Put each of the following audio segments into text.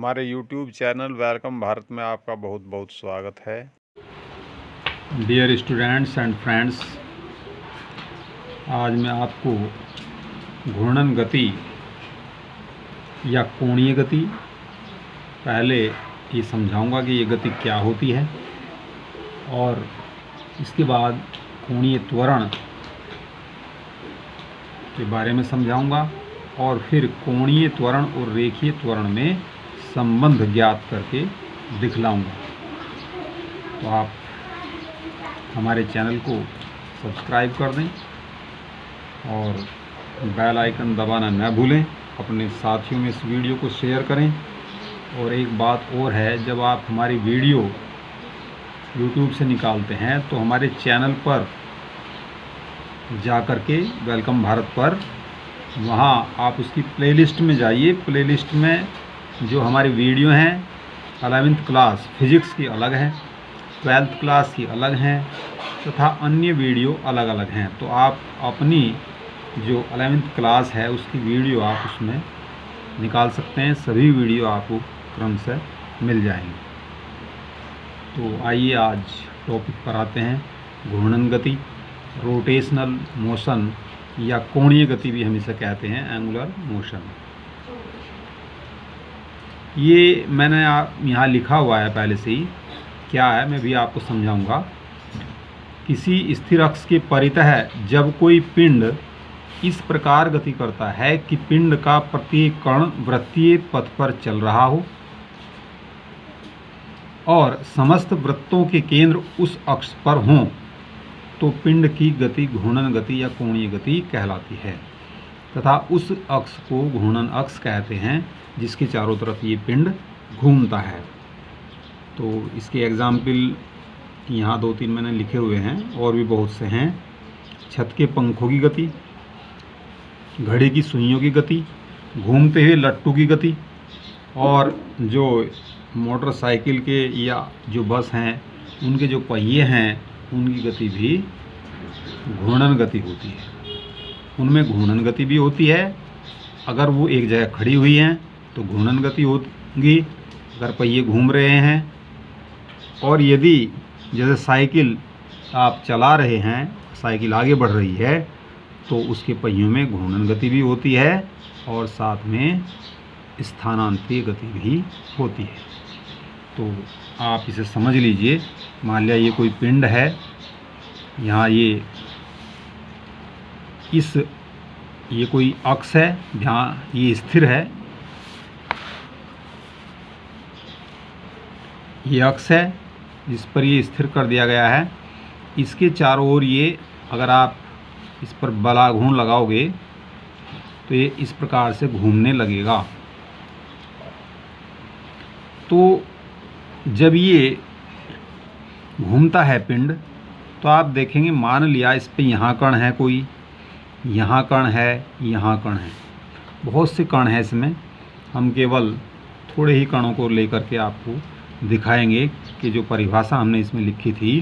हमारे YouTube channel welcome Bharat में आपका बहुत बहुत स्वागत है। डियर स्टूडेंट्स एंड फ्रेंड्स, आज मैं आपको घूर्णन गति या कोणीय गति पहले ये समझाऊंगा कि ये गति क्या होती है, और इसके बाद कोणीय त्वरण के बारे में समझाऊंगा, और फिर कोणीय त्वरण और रेखीय त्वरण में संबंध ज्ञात करके दिखलाऊंगा। तो आप हमारे चैनल को सब्सक्राइब कर दें और बेल आइकन दबाना न भूलें। अपने साथियों में इस वीडियो को शेयर करें। और एक बात और है, जब आप हमारी वीडियो YouTube से निकालते हैं तो हमारे चैनल पर जा कर के वेलकम भारत पर वहाँ आप उसकी प्लेलिस्ट में जाइए। प्लेलिस्ट में जो हमारी वीडियो हैं 11th क्लास फिज़िक्स की अलग हैं, 12th क्लास की अलग हैं तथा अन्य वीडियो अलग अलग हैं। तो आप अपनी जो 11th क्लास है उसकी वीडियो आप उसमें निकाल सकते हैं। सभी वीडियो आपको क्रम से मिल जाएंगे। तो आइए आज टॉपिक पर आते हैं। घूर्णन गति, रोटेशनल मोशन या कोणीय गति भी हम इसे कहते हैं, एंगुलर मोशन। ये मैंने यहाँ लिखा हुआ है पहले से ही, क्या है मैं भी आपको समझाऊंगा। किसी स्थिर अक्ष के परितः जब कोई पिंड इस प्रकार गति करता है कि पिंड का प्रत्येक कण वृत्तीय पथ पर चल रहा हो और समस्त वृत्तों के केंद्र उस अक्ष पर हों, तो पिंड की गति घूर्णन गति या कोणीय गति कहलाती है तथा उस अक्ष को घूर्णन अक्ष कहते हैं जिसके चारों तरफ ये पिंड घूमता है। तो इसके एग्जाम्पल यहाँ 2-3 मैंने लिखे हुए हैं, और भी बहुत से हैं। छत के पंखों की गति, घड़ी की सुइयों की गति, घूमते हुए लट्टू की गति, और जो मोटरसाइकिल के या जो बस हैं उनके जो पहिए हैं उनकी गति भी घूर्णन गति होती है। उनमें घूर्णन गति भी होती है। अगर वो एक जगह खड़ी हुई हैं तो घूर्णन गति होगी, अगर पहिए घूम रहे हैं। और यदि जैसे साइकिल आप चला रहे हैं, साइकिल आगे बढ़ रही है, तो उसके पहियों में घूर्णन गति भी होती है और साथ में स्थानांतरीय गति भी होती है। तो आप इसे समझ लीजिए। मान लिया ये कोई पिंड है, यहाँ ये कोई अक्ष है जहाँ ये स्थिर है। ये अक्ष है जिस पर ये स्थिर कर दिया गया है। इसके चारों ओर ये, अगर आप इस पर बलाघूर्ण लगाओगे तो ये इस प्रकार से घूमने लगेगा। तो जब ये घूमता है पिंड, तो आप देखेंगे, मान लिया इस पे यहाँ कण है, कोई यहाँ कण है, यहाँ कण है, बहुत से कण हैं इसमें। हम केवल थोड़े ही कणों को लेकर के आपको दिखाएंगे कि जो परिभाषा हमने इसमें लिखी थी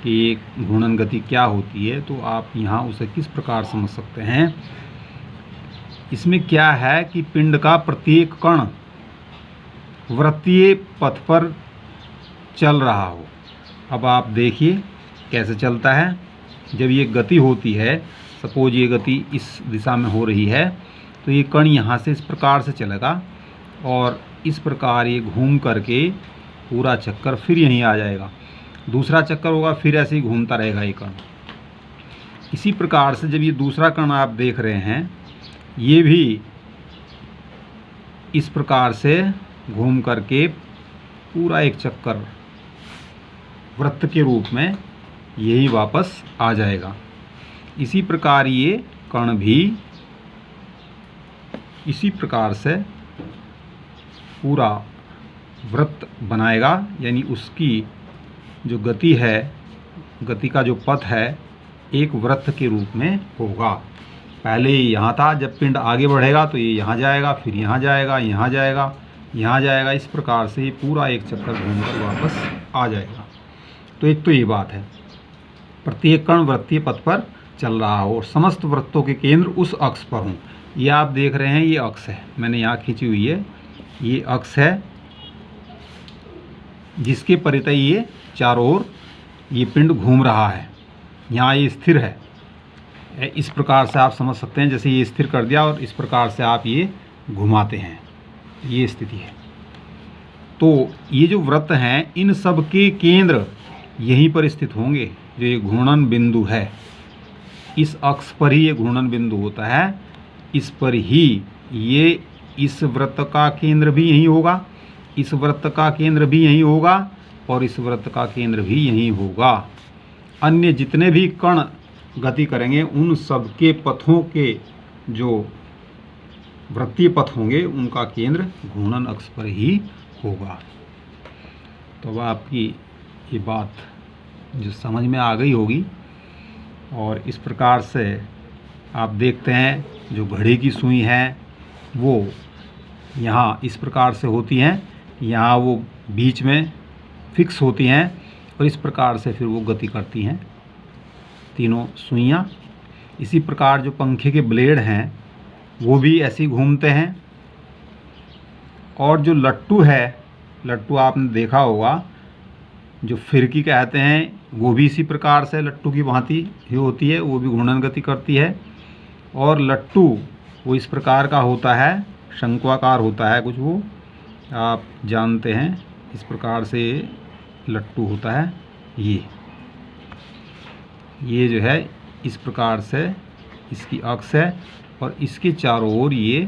कि घूर्णन गति क्या होती है, तो आप यहाँ उसे किस प्रकार समझ सकते हैं। इसमें क्या है कि पिंड का प्रत्येक कण वृत्तीय पथ पर चल रहा हो। अब आप देखिए कैसे चलता है। जब ये गति होती है, सपोज ये गति इस दिशा में हो रही है, तो ये कण यहाँ से इस प्रकार से चलेगा और इस प्रकार ये घूम करके पूरा चक्कर फिर यहीं आ जाएगा। दूसरा चक्कर होगा, फिर ऐसे ही घूमता रहेगा ये कण। इसी प्रकार से जब ये दूसरा कण आप देख रहे हैं, ये भी इस प्रकार से घूम करके पूरा एक चक्कर वृत्त के रूप में यही वापस आ जाएगा। इसी प्रकार ये कण भी इसी प्रकार से पूरा वृत्त बनाएगा, यानी उसकी जो गति है, गति का जो पथ है, एक वृत्त के रूप में होगा। पहले यहाँ था, जब पिंड आगे बढ़ेगा तो ये यहाँ जाएगा, फिर यहाँ जाएगा, यहाँ जाएगा, यहाँ जाएगा। इस प्रकार से ये पूरा एक चक्कर घूमकर वापस आ जाएगा। तो एक तो ये बात है, प्रत्येक कण वृत्तीय पथ पर चल रहा हो और समस्त वृत्तों के केंद्र उस अक्ष पर हों। ये आप देख रहे हैं, ये अक्ष है, मैंने यहाँ खींची हुई है, ये अक्ष है जिसके परितः ये चारों ओर ये पिंड घूम रहा है, यहाँ ये स्थिर है। इस प्रकार से आप समझ सकते हैं, जैसे ये स्थिर कर दिया और इस प्रकार से आप ये घुमाते हैं, ये स्थिति है। तो ये जो वृत्त हैं इन सब के केंद्र यहीं पर स्थित होंगे। जो ये घूर्णन बिंदु है, इस अक्ष पर ही ये घूर्णन बिंदु होता है, इस पर ही ये, इस वृत्त का केंद्र भी यहीं होगा, इस वृत्त का केंद्र भी यहीं होगा और इस वृत्त का केंद्र भी यहीं होगा। अन्य जितने भी कण गति करेंगे उन सब के पथों के जो वृत्तीय पथ होंगे उनका केंद्र घूर्णन अक्ष पर ही होगा। तो अब आपकी ये बात जो समझ में आ गई होगी। और इस प्रकार से आप देखते हैं जो घड़ी की सुई है वो यहाँ इस प्रकार से होती हैं, यहाँ वो बीच में फिक्स होती हैं और इस प्रकार से फिर वो गति करती हैं तीनों सुइयाँ। इसी प्रकार जो पंखे के ब्लेड हैं वो भी ऐसे ही घूमते हैं। और जो लट्टू है, लट्टू आपने देखा होगा, जो फिरकी कहते हैं, वो भी इसी प्रकार से लट्टू की भांति ही होती है, वो भी घूर्णन गति करती है। और लट्टू वो इस प्रकार का होता है, शंक्वाकार होता है कुछ, वो आप जानते हैं, इस प्रकार से लट्टू होता है। ये जो है इस प्रकार से इसकी अक्ष है और इसके चारों ओर ये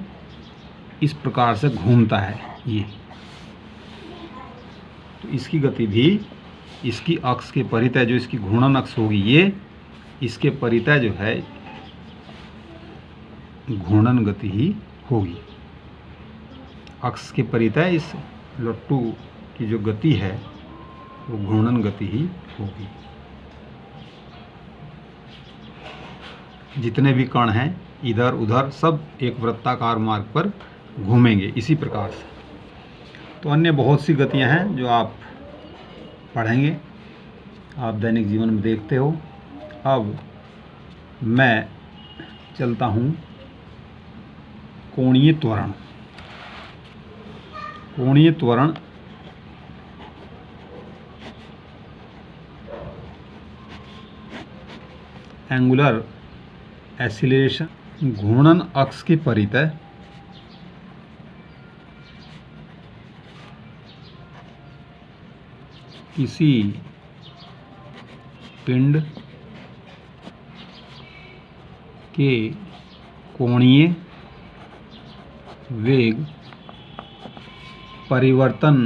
इस प्रकार से घूमता है ये। तो इसकी गति भी इसकी अक्ष के परितः, जो इसकी घूर्णन अक्ष होगी ये, इसके परितः जो है घूर्णन गति ही होगी। अक्ष के परितः इस लट्टू की जो गति है वो घूर्णन गति ही होगी। जितने भी कण हैं इधर उधर सब एक वृत्ताकार मार्ग पर घूमेंगे इसी प्रकार से। तो अन्य बहुत सी गतियां हैं जो आप पढ़ेंगे, आप दैनिक जीवन में देखते हो। अब मैं चलता हूँ कोणीय त्वरण। कोणीय त्वरण एंगुलर एक्सीलरेशन, घूर्णन अक्ष के परितः किसी पिंड के कोणीय वेग परिवर्तन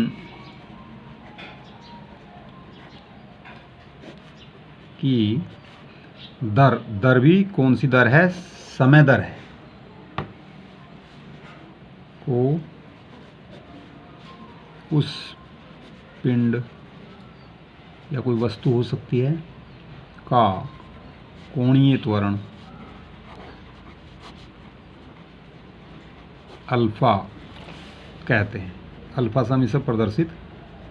की दर भी कौन सी दर है? समय दर है। को उस पिंड या कोई वस्तु हो सकती है का कोणीय त्वरण अल्फा कहते हैं। अल्फा से हम इसे प्रदर्शित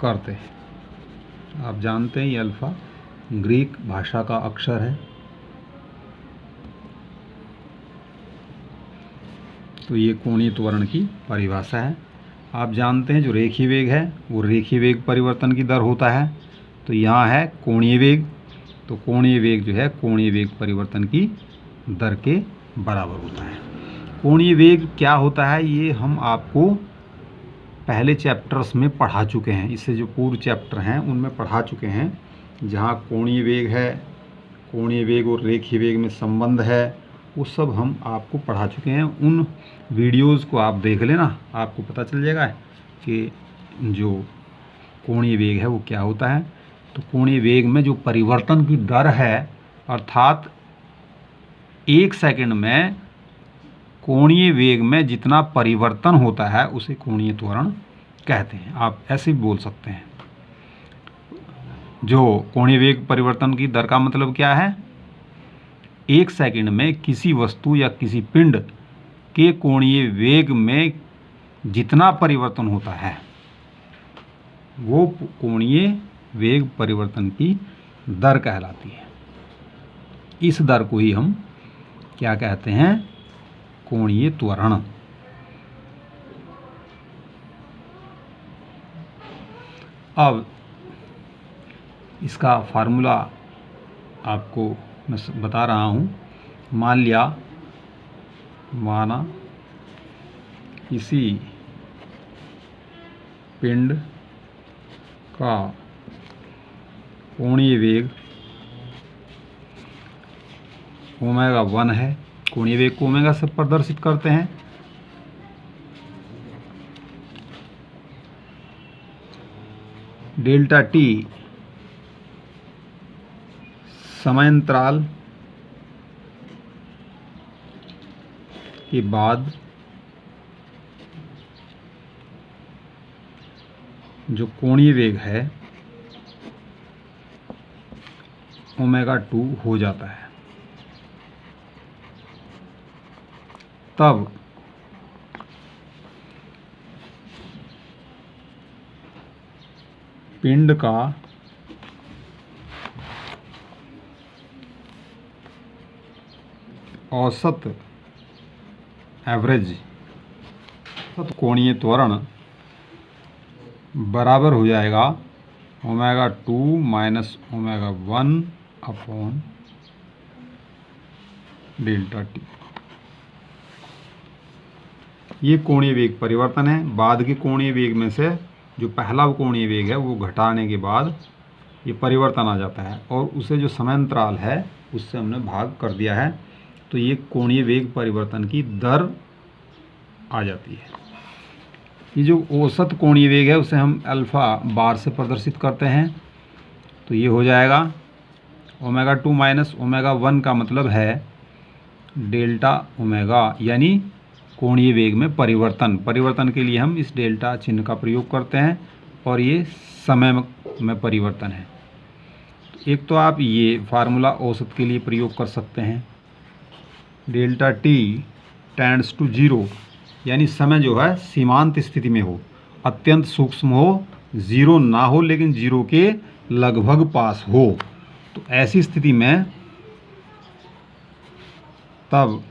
करते हैं। आप जानते हैं ये अल्फा ग्रीक भाषा का अक्षर है। तो ये कोणीय त्वरण की परिभाषा है। आप जानते हैं जो रेखीय वेग है वो रेखीय वेग परिवर्तन की दर होता है। तो यहाँ है कोणीय वेग, तो कोणीय वेग जो है कोणीय वेग परिवर्तन की दर के बराबर होता है। कोणीय वेग क्या होता है ये हम आपको पहले चैप्टर्स में पढ़ा चुके हैं। इससे जो पूर्व चैप्टर हैं उनमें पढ़ा चुके हैं, जहाँ कोणीय वेग है, कोणीय वेग और रेखीय वेग में संबंध है, वो सब हम आपको पढ़ा चुके हैं। उन वीडियोस को आप देख लेना, आपको पता चल जाएगा कि जो कोणीय वेग है वो क्या होता है। तो कोणीय वेग में जो परिवर्तन की दर है, अर्थात 1 सेकंड में कोणीय वेग में जितना परिवर्तन होता है उसे कोणीय त्वरण कहते हैं। आप ऐसे भी बोल सकते हैं। जो कोणीय वेग परिवर्तन की दर का मतलब क्या है? 1 सेकंड में किसी वस्तु या किसी पिंड के कोणीय वेग में जितना परिवर्तन होता है वो कोणीय वेग परिवर्तन की दर कहलाती है। इस दर को ही हम क्या कहते हैं? कोणीय त्वरण। अब इसका फार्मूला आपको मैं बता रहा हूँ। माना किसी पिंड का कोणीय वेग ओमेगा 1 है। कोणीय वेग को ओमेगा से प्रदर्शित करते हैं। डेल्टा टी समयांतराल के बाद जो कोणीय वेग है ओमेगा 2 हो जाता है। तब पिंड का औसत एवरेज कोणीय त्वरण बराबर हो जाएगा omega 2 minus omega 1 upon delta T. ये कोणीय वेग परिवर्तन है। बाद के कोणीय वेग में से जो पहला कोणीय वेग है वो घटाने के बाद ये परिवर्तन आ जाता है और उसे जो समयांतराल है उससे हमने भाग कर दिया है, तो ये कोणीय वेग परिवर्तन की दर आ जाती है। ये जो औसत कोणीय वेग है उसे हम अल्फा बार से प्रदर्शित करते हैं, तो ये हो जाएगा ओमेगा 2 माइनस ओमेगा 1 का मतलब है डेल्टा ओमेगा, यानी कोणीय वेग में परिवर्तन के लिए हम इस डेल्टा चिन्ह का प्रयोग करते हैं और ये समय में परिवर्तन है। एक तो आप ये फार्मूला औसत के लिए प्रयोग कर सकते हैं। डेल्टा टी टेंड्स टू 0, यानी समय जो है सीमांत स्थिति में हो, अत्यंत सूक्ष्म हो, 0 ना हो लेकिन 0 के लगभग पास हो। तो ऐसी स्थिति में तब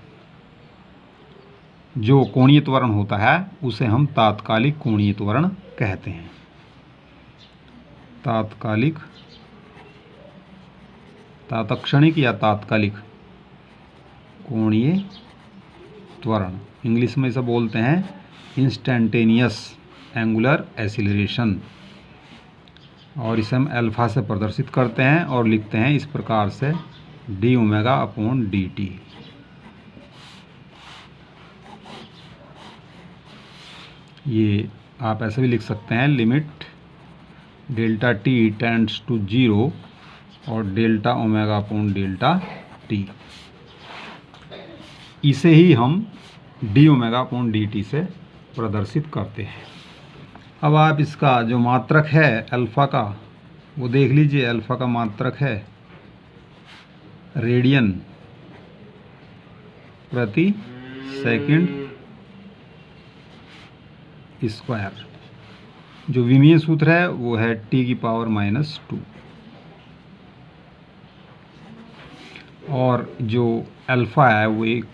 जो कोणीय त्वरण होता है उसे हम तात्कालिक कोणीय त्वरण कहते हैं। तात्क्षणिक या तात्कालिक कोणीय त्वरण, इंग्लिश में इसे बोलते हैं इंस्टेंटेनियस एंगुलर एक्सीलरेशन, और इसे हम अल्फा से प्रदर्शित करते हैं और लिखते हैं इस प्रकार से d omega upon d t. ये आप ऐसे भी लिख सकते हैं limit delta t tends to 0 और delta omega upon delta t. इसे ही हम d omega upon d t से प्रदर्शित करते हैं। अब आप इसका जो मात्रक है अल्फ़ा का वो देख लीजिए। अल्फ़ा का मात्रक है रेडियन प्रति सेकंड स्क्वायर। जो विमीय सूत्र है वो है T⁻⁻², और जो अल्फ़ा है वो एक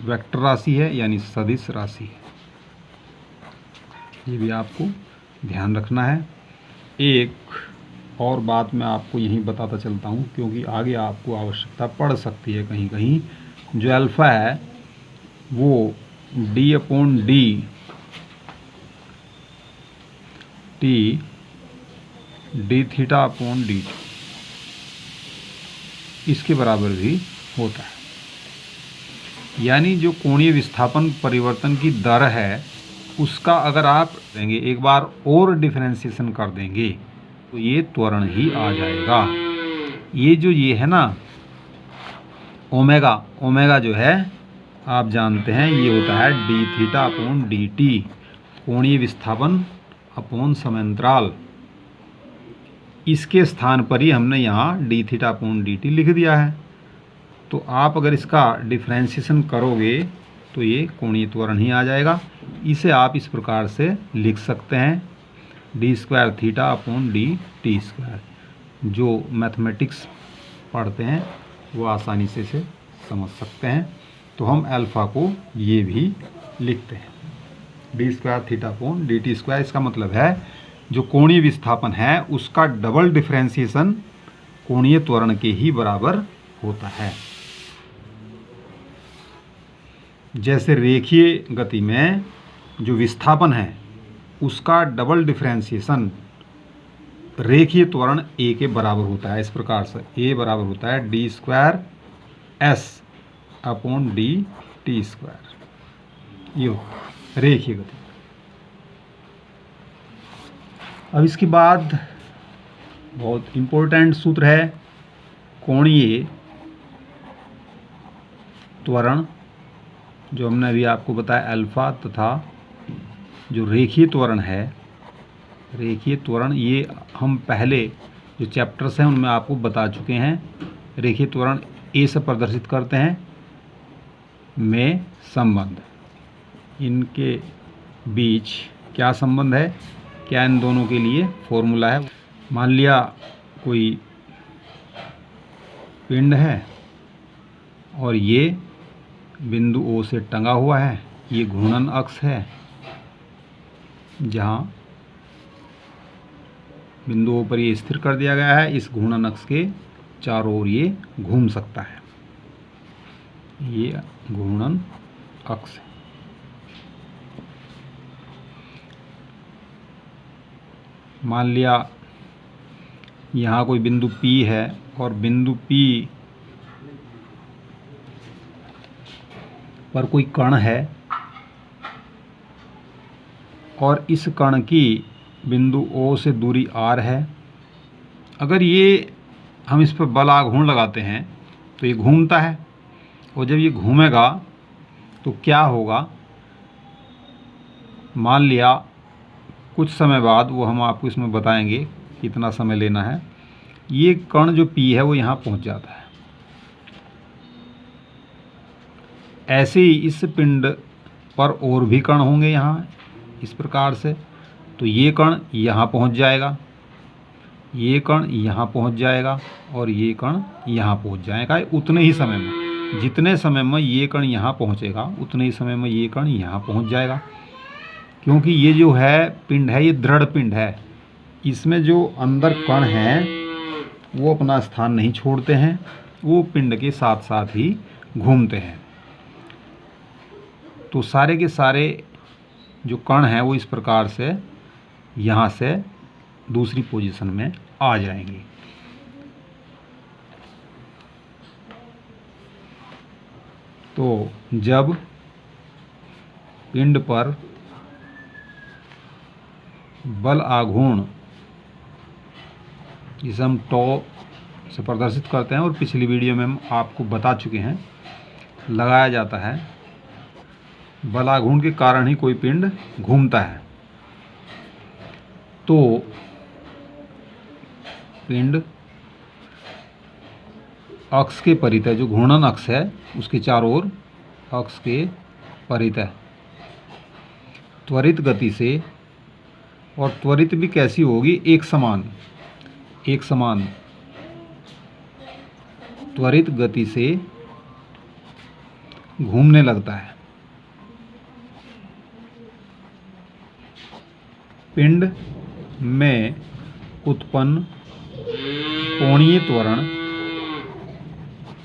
वेक्टर राशि है यानी सदिश राशि है। ये भी आपको ध्यान रखना है। एक और बात मैं आपको यहीं बताता चलता हूँ क्योंकि आगे आपको आवश्यकता पड़ सकती है कहीं कहीं। जो अल्फ़ा है वो D/D T d⁻⁷ इसके बराबर भी होता है। यानी जो कोणीय विस्थापन परिवर्तन की दर है उसका अगर आप देंगे एक बार और डिफरेंशिएशन कर देंगे तो ये त्वरण ही आ जाएगा। ये है ना ओमेगा जो है आप जानते हैं ये होता है d⁻⁷ कोणीय विस्थापन अपॉन समयांतराल। इसके स्थान पर ही हमने यहाँ d⁻⁷ लिख दिया है। तो आप अगर इसका डिफरेंशिएशन करोगे तो ये कोणीय त्वरण ही आ जाएगा। इसे आप इस प्रकार से लिख सकते हैं d²θ/dt²। जो मैथमेटिक्स पढ़ते हैं वो आसानी से इसे समझ सकते हैं। तो हम अल्फ़ा को ये भी लिखते हैं d²θ/dt²। इसका मतलब है जो कोणीय विस्थापन है उसका डबल डिफरेंशिएशन कोणीय त्वरण के ही बराबर होता है। जैसे रेखीय गति में जो विस्थापन है उसका डबल डिफरेंशिएशन रेखीय त्वरण a के बराबर होता है। इस प्रकार से a बराबर होता है d² s/dt²। ये रेखीय गति। अब इसके बाद बहुत इम्पोर्टेंट सूत्र है कोणीय त्वरण, जो हमने अभी आपको बताया अल्फा, तथा जो रेखीय त्वरण है, रेखीय त्वरण ये हम पहले जो चैप्टर्स हैं उनमें आपको बता चुके हैं। रेखीय त्वरण ए से प्रदर्शित करते हैं में संबंध, इनके बीच क्या संबंध है, क्या इन दोनों के लिए फॉर्मूला है। मान लिया कोई पिंड है और ये बिंदु O से टंगा हुआ है, ये घूर्णन अक्ष है जहाँ बिंदु O पर ये स्थिर कर दिया गया है। इस घूर्णन अक्ष के चारों ओर ये घूम सकता है, ये घूर्णन अक्ष है। मान लिया यहाँ कोई बिंदु P है और बिंदु P पर कोई कण है और इस कण की बिंदु O से दूरी r है। अगर ये हम इस पर बल आघूर्ण लगाते हैं तो ये घूमता है, और जब ये घूमेगा तो क्या होगा, मान लिया कुछ समय बाद, वो हम आपको इसमें बताएंगे कितना समय लेना है, ये कण जो P है वो यहाँ पहुँच जाता है। ऐसे ही इस पिंड पर और भी कण होंगे यहाँ इस प्रकार से, तो ये कण यहाँ पहुँच जाएगा, ये कण यहाँ पहुँच जाएगा और ये कण यहाँ पहुँच जाएगा। उतने ही समय में, जितने समय में ये कण यहाँ पहुँचेगा उतने ही समय में ये कण यहाँ पहुँच जाएगा। क्योंकि ये जो है पिंड है, ये दृढ़ पिंड है, इसमें जो अंदर कण हैं वो अपना स्थान नहीं छोड़ते हैं, वो पिंड के साथ साथ ही घूमते हैं। तो सारे के सारे जो कण हैं वो इस प्रकार से यहाँ से दूसरी पोजीशन में आ जाएंगे। तो जब पिंड पर बल आघूर्ण, जिसे हम टॉ से प्रदर्शित करते हैं और पिछली वीडियो में हम आपको बता चुके हैं, लगाया जाता है, बल आघूर्ण के कारण ही कोई पिंड घूमता है। तो पिंड अक्ष के परितः, जो घूर्णन अक्ष है उसके चारों ओर अक्ष के परितः त्वरित गति से, और त्वरित भी कैसी होगी, एक समान त्वरित गति से घूमने लगता है। पिंड में उत्पन्न कोणीय त्वरण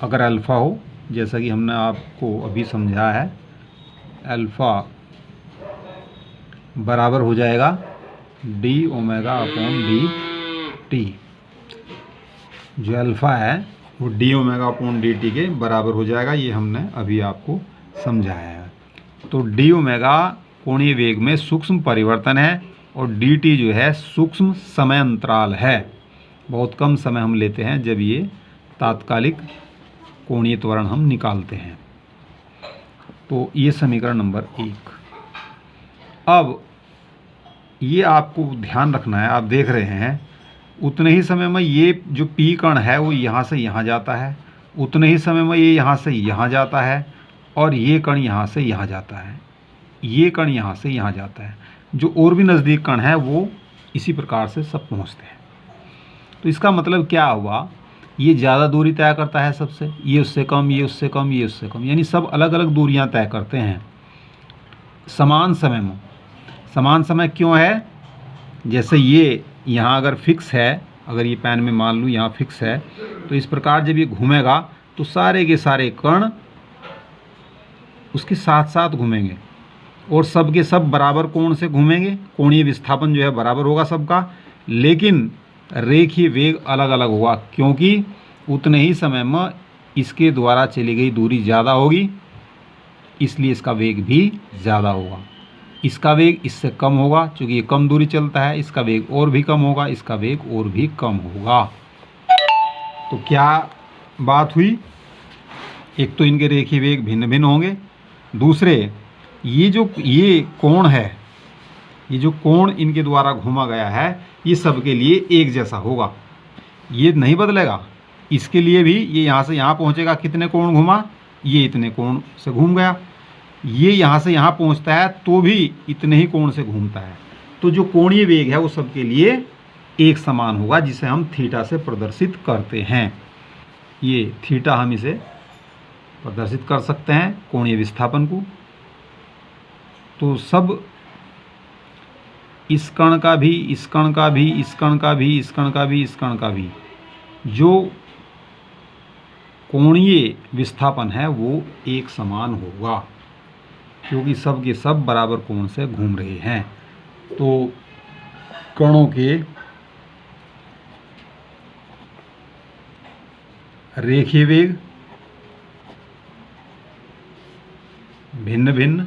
अगर अल्फा हो, जैसा कि हमने आपको अभी समझा है, अल्फा बराबर हो जाएगा d⍵/dt। जो अल्फा है वो d⍵/dt के बराबर हो जाएगा, ये हमने अभी आपको समझाया है। तो d⍵ कोणीय वेग में सूक्ष्म परिवर्तन है और dt जो है सूक्ष्म समय अंतराल है। बहुत कम समय हम लेते हैं जब ये तात्कालिक कोणीय त्वरण हम निकालते हैं। तो ये समीकरण नंबर 1। अब ये आपको ध्यान रखना है, आप देख रहे हैं उतने ही समय में ये जो P कण है वो यहाँ से यहाँ जाता है, उतने ही समय में ये यहाँ से यहाँ जाता है, और ये कण यहाँ से यहाँ जाता है, ये कण यहाँ से यहाँ जाता है। जो और भी नज़दीक कण है वो इसी प्रकार से सब पहुँचते हैं। तो इसका मतलब क्या हुआ, ये ज़्यादा दूरी तय करता है सबसे, ये उससे कम, ये उससे कम, ये उससे कम, यानी सब अलग अलग दूरियां तय करते हैं समान समय में। समान समय क्यों है, जैसे ये यहाँ अगर फिक्स है, अगर ये पेन में मान लूँ यहाँ फिक्स है, तो इस प्रकार जब ये घूमेगा तो सारे के सारे कण उसके साथ साथ घूमेंगे और सब के सब बराबर कोण से घूमेंगे। कोणीय विस्थापन जो है बराबर होगा सबका, लेकिन रेखीय वेग अलग अलग होगा, क्योंकि उतने ही समय में इसके द्वारा चली गई दूरी ज़्यादा होगी, इसलिए इसका वेग भी ज़्यादा होगा। इसका वेग इससे कम होगा, क्योंकि ये कम दूरी चलता है, इसका वेग और भी कम होगा, इसका वेग और भी कम होगा। तो क्या बात हुई? एक तो इनके रेखीय वेग भिन्न भिन्न होंगे, दूसरे ये कोण है, ये जो कोण इनके द्वारा घूमा गया है ये सबके लिए एक जैसा होगा, ये नहीं बदलेगा। इसके लिए भी ये यहाँ से यहाँ पहुँचेगा, कितने कोण घूमा, ये इतने कोण से घूम गया। ये यहाँ से यहाँ पहुँचता है तो भी इतने ही कोण से घूमता है। तो जो कोणीय वेग है वो सबके लिए एक समान होगा, जिसे हम थीटा से प्रदर्शित करते हैं। ये थीटा हम इसे प्रदर्शित कर सकते हैं कोणीय विस्थापन को। तो सब इस कण का भी, इस कण का भी, इस कण का भी, इस कण का भी, इस कण का भी जो कोणीय विस्थापन है वो एक समान होगा, क्योंकि सब के सब बराबर कोण से घूम रहे हैं। तो कणों के रेखीय वेग भिन्न भिन्न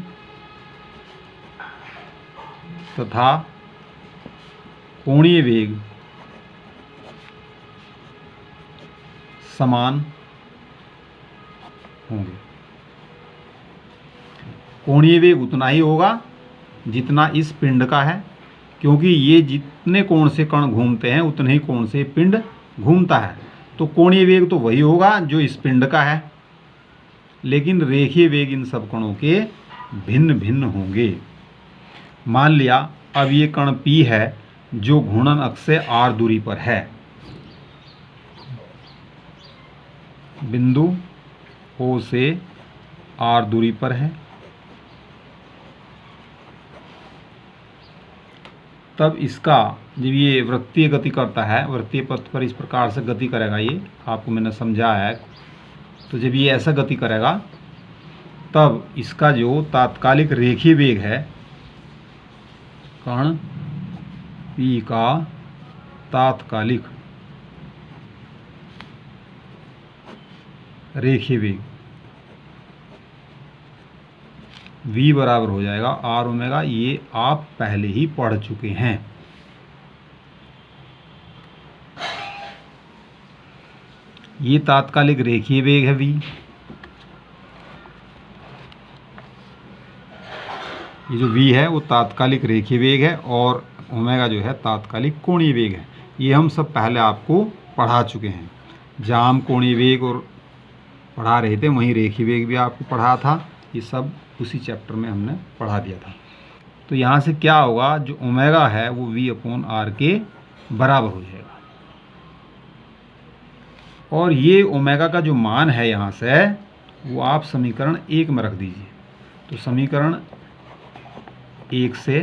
तथा कोणीय वेग समान होंगे। कोणीय वेग उतना ही होगा जितना इस पिंड का है, क्योंकि ये जितने कोण से कण घूमते हैं उतने ही कोण से पिंड घूमता है। तो कोणीय वेग तो वही होगा जो इस पिंड का है, लेकिन रेखीय वेग इन सब कणों के भिन्न भिन्न होंगे। मान लिया अब ये कण P है जो घूर्णन अक्ष से r दूरी पर है, बिंदु O से r दूरी पर है। तब इसका जब ये वृत्तीय गति करता है, वृत्तीय पथ पर इस प्रकार से गति करेगा, ये आपको मैंने समझाया है। तो जब ये ऐसा गति करेगा तब इसका जो तात्कालिक रेखीय वेग है कण P का तात्कालिक रेखीय वेग v बराबर हो जाएगा r ओमेगा। ये आप पहले ही पढ़ चुके हैं। ये तात्कालिक रेखीय वेग है v, ये जो v है वो तात्कालिक रेखीय वेग है, और ओमेगा जो है तात्कालिक कोणीय वेग है। ये हम सब पहले आपको पढ़ा चुके हैं। जहाँ हम कोणीय वेग और पढ़ा रहे थे वहीं रेखीय वेग भी आपको पढ़ा था। ये सब उसी चैप्टर में हमने पढ़ा दिया था। तो यहाँ से क्या होगा, जो ओमेगा है वो v/r के बराबर हो जाएगा। और ये ओमेगा का जो मान है यहाँ से वो आप समीकरण 1 में रख दीजिए। तो समीकरण 1 से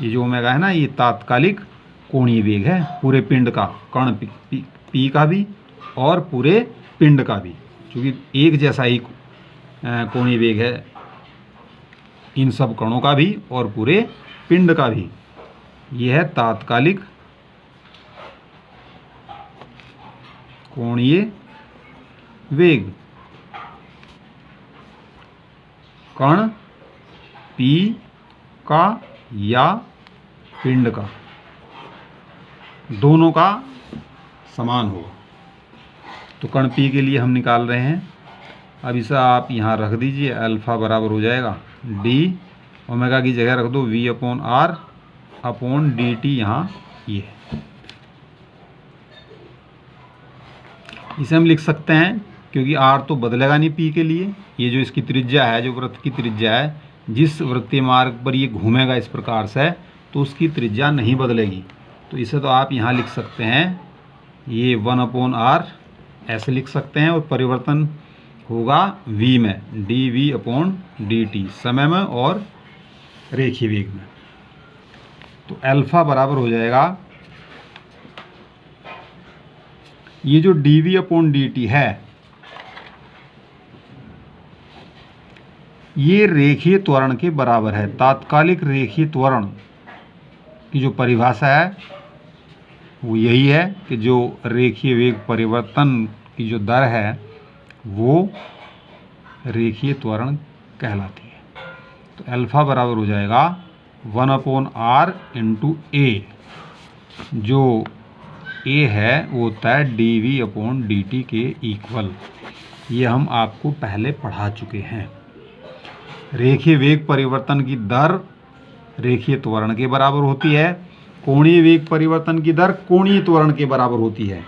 ये जो ओमेगा है ना, ये तात्कालिक कोणीय वेग है पूरे पिंड का, कण P का भी और पूरे पिंड का भी, क्योंकि एक जैसा ही कोणीय वेग है इन सब कणों का भी और पूरे पिंड का भी। यह है तात्कालिक कोणीय वेग कण P का या पिंड का, दोनों का समान होगा। तो कण P के लिए हम निकाल रहे हैं। अब इसे आप यहाँ रख दीजिए, अल्फा बराबर हो जाएगा d, ओमेगा की जगह रख दो v/r अपॉन dt। यहाँ ये इसे हम लिख सकते हैं, क्योंकि r तो बदलेगा नहीं P के लिए। ये जो इसकी त्रिज्या है, जो वृत्त की त्रिज्या है, जिस वृत्तीय मार्ग पर ये घूमेगा इस प्रकार से, तो उसकी त्रिज्या नहीं बदलेगी। तो इसे तो आप यहाँ लिख सकते हैं, ये 1/r ऐसे लिख सकते हैं, और परिवर्तन होगा v में, dv/dt समय में और रेखीय वेग में। तो अल्फा बराबर हो जाएगा, ये जो dv/dt है ये रेखीय त्वरण के बराबर है। तात्कालिक रेखीय त्वरण की जो परिभाषा है वो यही है कि जो रेखीय वेग परिवर्तन की जो दर है वो रेखीय त्वरण कहलाती है। तो अल्फा बराबर हो जाएगा 1/r × a, जो a है वो होता है dv/dt के इक्वल। ये हम आपको पहले पढ़ा चुके हैं। रेखीय वेग परिवर्तन की दर रेखीय त्वरण के बराबर होती है, कोणीय वेग परिवर्तन की दर कोणीय त्वरण के बराबर होती है।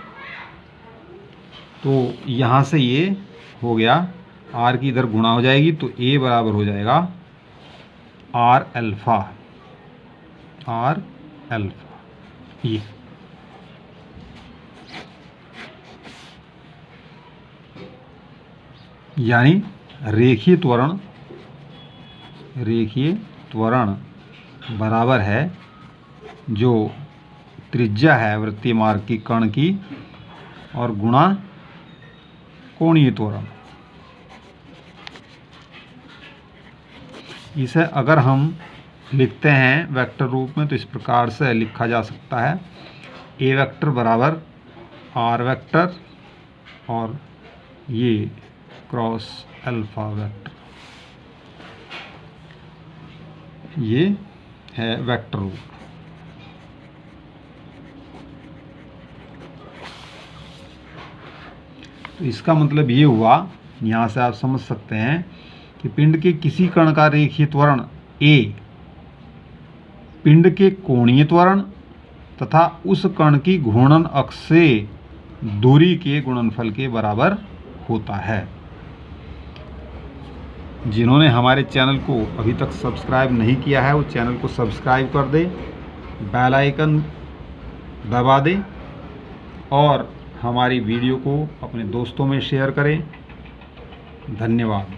तो यहाँ से ये हो गया, r की इधर गुणा हो जाएगी तो a बराबर हो जाएगा r अल्फा, ये यानी रेखीय त्वरण बराबर है जो त्रिज्या है वृत्तीय मार्ग की कण की और गुणा कोणीय त्वरण। इसे अगर हम लिखते हैं वेक्टर रूप में तो इस प्रकार से लिखा जा सकता है, a वेक्टर बराबर r वेक्टर और ये क्रॉस अल्फा वेक्टर, ये है वेक्टर रूप। तो इसका मतलब ये हुआ, यहाँ से आप समझ सकते हैं कि पिंड के किसी कण का रेखीय त्वरण a पिंड के कोणीय त्वरण तथा उस कण की घूर्णन अक्ष से दूरी के गुणनफल के बराबर होता है। जिन्होंने हमारे चैनल को अभी तक सब्सक्राइब नहीं किया है वो चैनल को सब्सक्राइब कर दे, बेल आइकन दबा दे और हमारी वीडियो को अपने दोस्तों में शेयर करें। धन्यवाद।